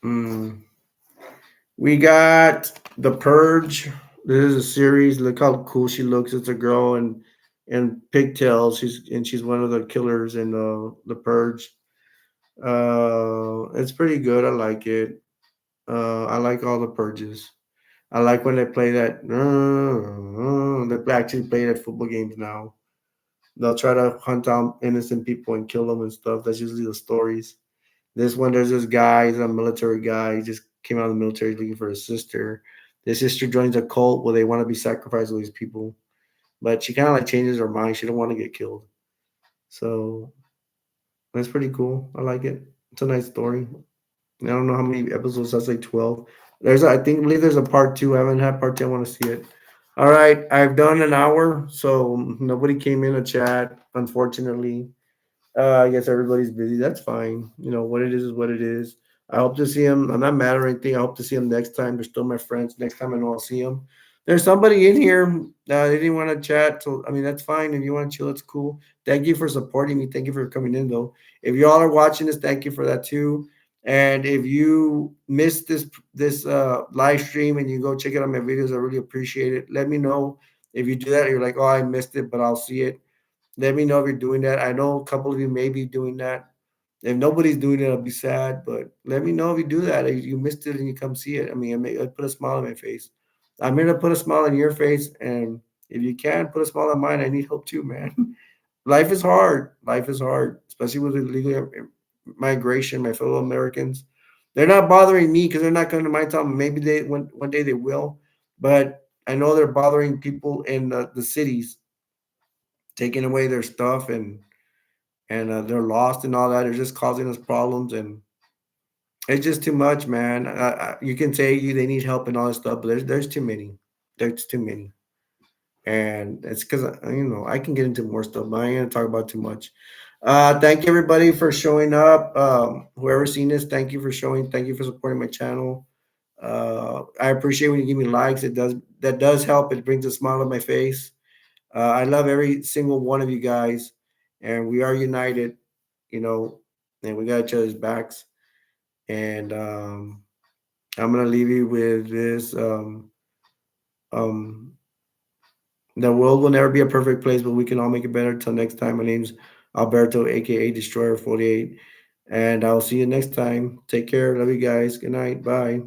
Mm. We got The Purge. This is a series. Look how cool she looks. It's a girl and pigtails. She's one of the killers in the Purge. It's pretty good. I like it. I like all the purges. I like when they play that. They actually play it at football games now. They'll try to hunt down innocent people and kill them and stuff. That's usually the stories. This one, there's this guy. He's a military guy. He just came out of the military looking for his sister. His sister joins a cult where they want to be sacrificed to these people. but she kind of like changes her mind. She don't want to get killed. So that's pretty cool. I like it. It's a nice story. I don't know how many episodes. That's like 12. I think, believe there's a part two. I haven't had part two. I want to see it. All right, I've done an hour, so nobody came in to chat. Unfortunately, I guess everybody's busy. That's fine. You know what it is what it is. I hope to see him. I'm not mad or anything. I hope to see him next time. They're still my friends. Next time I know I'll see him. There's somebody in here. They didn't want to chat, so I mean that's fine. If you want to chill, it's cool. Thank you for supporting me. Thank you for coming in, though. If y'all are watching this, thank you for that too. And if you missed this live stream and you go check out my videos, I really appreciate it. Let me know if you do that. You're like, oh, I missed it, but I'll see it. Let me know if you're doing that. I know a couple of you may be doing that. If nobody's doing it, I'll be sad. But let me know if you do that. If you missed it and you come see it. I mean, I put a smile on my face. I'm here to put a smile on your face. And if you can, put a smile on mine. I need help too, man. Life is hard. Life is hard, especially with illegal migration, my fellow Americans. They're not bothering me because they're not coming to my town. Maybe one day they will. But I know they're bothering people in the cities, taking away their stuff and they're lost and all that. They're just causing us problems, and it's just too much, man. You can say they need help and all this stuff, but there's too many. There's too many, and it's because I can get into more stuff, but I ain't gonna talk about too much. Thank you everybody for showing up. Whoever's seen this, thank you for showing. Thank you for supporting my channel. I appreciate when you give me likes. That does help. It brings a smile on my face. I love every single one of you guys, and we are united, you know, and we got each other's backs. And I'm gonna leave you with this. Um, the world will never be a perfect place, but we can all make it better. Till next time, my name's Alberto, aka Destroyer 48, and I'll see you next time. Take care. Love you guys. Good night. Bye.